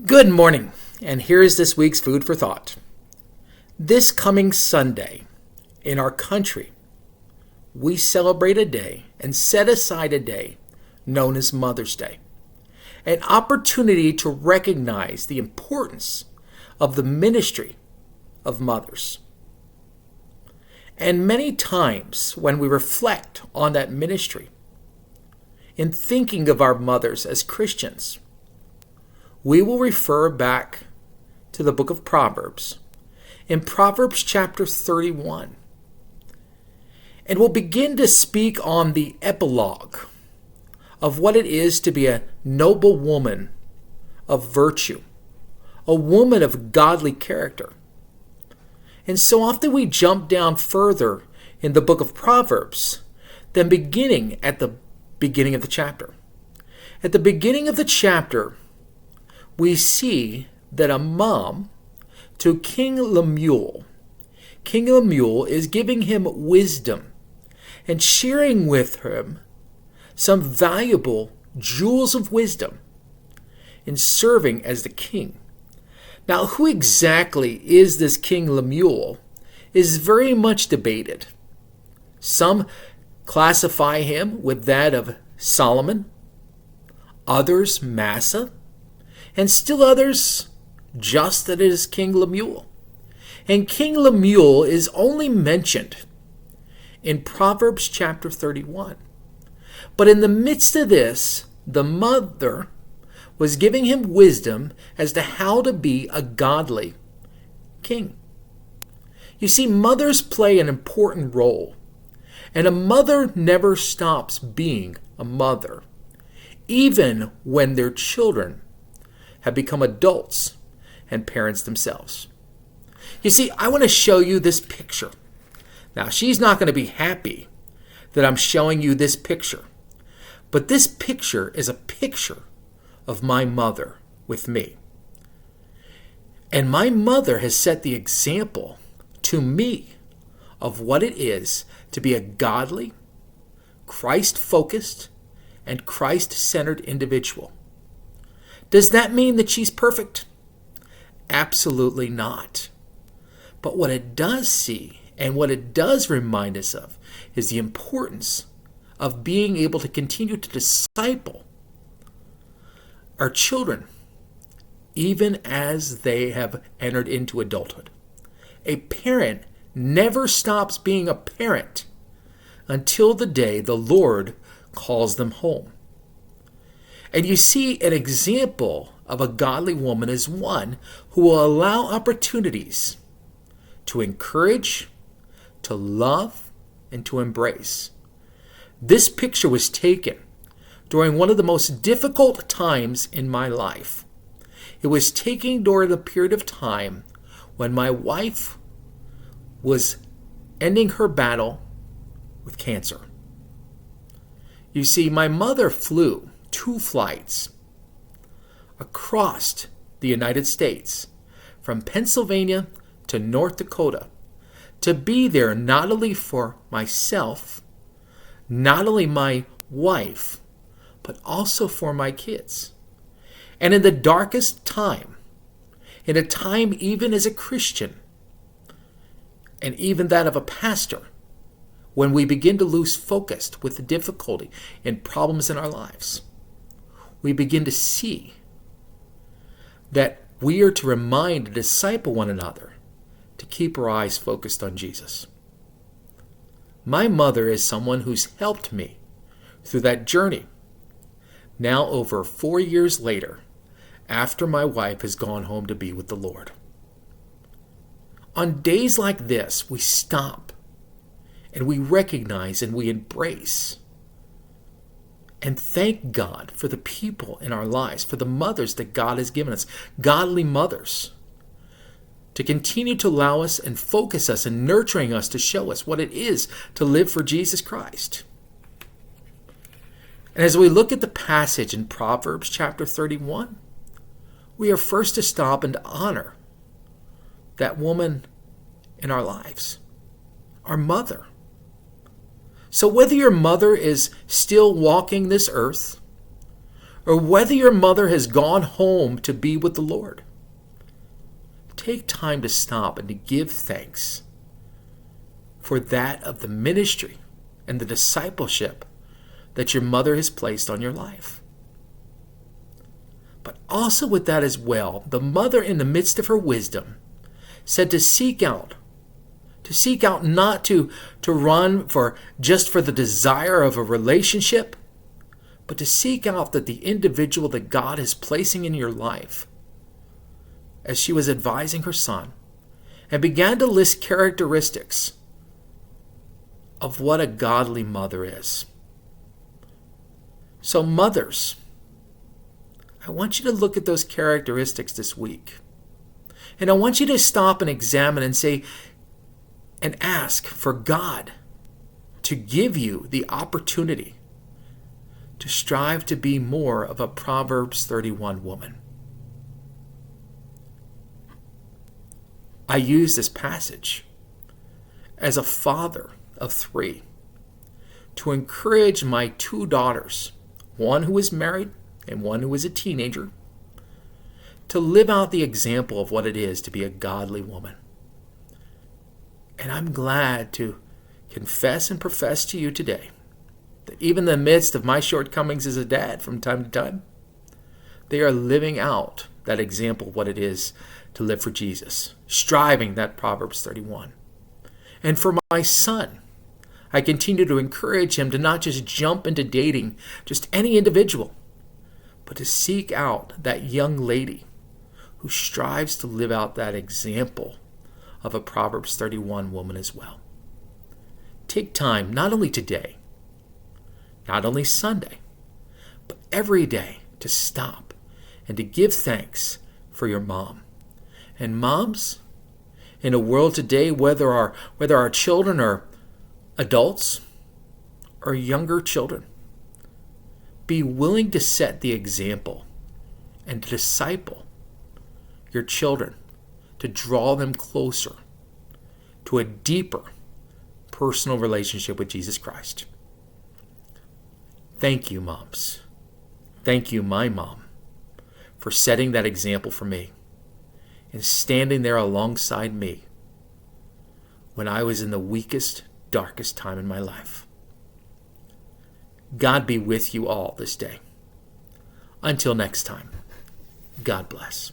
Good morning, and here is this week's food for thought. This coming Sunday, in our country, we celebrate a day and set aside a day known as Mother's Day, an opportunity to recognize the importance of the ministry of mothers. And many times when we reflect on that ministry, in thinking of our mothers as Christians, we will refer back to the book of Proverbs, in Proverbs chapter 31. And we'll begin to speak on the epilogue of what it is to be a noble woman of virtue, a woman of godly character. And so often we jump down further in the book of Proverbs than beginning at the beginning of the chapter. At the beginning of the chapter, we see that a mom to King Lemuel is giving him wisdom and sharing with him some valuable jewels of wisdom in serving as the king. Now, who exactly is this King Lemuel is very much debated. Some classify him with that of Solomon, others Massa, and still others just that it is King Lemuel. And King Lemuel is only mentioned in Proverbs chapter 31. But in the midst of this, the mother was giving him wisdom as to how to be a godly king. You see, mothers play an important role, and a mother never stops being a mother, even when their children have become adults and parents themselves. You see, I want to show you this picture. Now, she's not going to be happy that I'm showing you this picture, but this picture is a picture of my mother with me. And my mother has set the example to me of what it is to be a godly, Christ-focused, and Christ-centered individual. Does that mean that she's perfect? Absolutely not. But what it does see and what it does remind us of is the importance of being able to continue to disciple our children even as they have entered into adulthood. A parent never stops being a parent until the day the Lord calls them home. And you see, an example of a godly woman is one who will allow opportunities to encourage, to love, and to embrace. This picture was taken during one of the most difficult times in my life. It was taken during the period of time when my wife was ending her battle with cancer. You see, my mother flew 2 flights across the United States from Pennsylvania to North Dakota to be there not only for myself, not only my wife, but also for my kids. And in the darkest time, in a time even as a Christian, and even that of a pastor, when we begin to lose focus with the difficulty and problems in our lives, we begin to see that we are to remind and disciple one another to keep our eyes focused on Jesus. My mother is someone who's helped me through that journey. Now over 4 years later, after my wife has gone home to be with the Lord. On days like this, we stop and we recognize and we embrace and thank God for the people in our lives, for the mothers that God has given us, godly mothers, to continue to allow us and focus us and nurturing us to show us what it is to live for Jesus Christ. And as we look at the passage in Proverbs chapter 31, we are first to stop and to honor that woman in our lives, our mother. So whether your mother is still walking this earth, or whether your mother has gone home to be with the Lord. Take time to stop and to give thanks for that of the ministry and the discipleship that your mother has placed on your life. But also with that as well, the mother, in the midst of her wisdom, said to seek out not to run just for the desire of a relationship, but to seek out that the individual that God is placing in your life, as she was advising her son, and began to list characteristics of what a godly mother is. So mothers, I want you to look at those characteristics this week. And I want you to stop and examine and say, and ask for God to give you the opportunity to strive to be more of a Proverbs 31 woman. I use this passage as a father of 3 to encourage my 2 daughters, one who is married and one who is a teenager, to live out the example of what it is to be a godly woman. And I'm glad to confess and profess to you today that even in the midst of my shortcomings as a dad from time to time, they are living out that example of what it is to live for Jesus, striving that Proverbs 31. And for my son, I continue to encourage him to not just jump into dating just any individual, but to seek out that young lady who strives to live out that example of a Proverbs 31 woman as well. Take time, not only today, not only Sunday, but every day to stop and to give thanks for your mom. And moms, in a world today, whether our children are adults or younger children, be willing to set the example and to disciple your children, to draw them closer to a deeper personal relationship with Jesus Christ. Thank you, moms. Thank you, my mom, for setting that example for me and standing there alongside me when I was in the weakest, darkest time in my life. God be with you all this day. Until next time, God bless.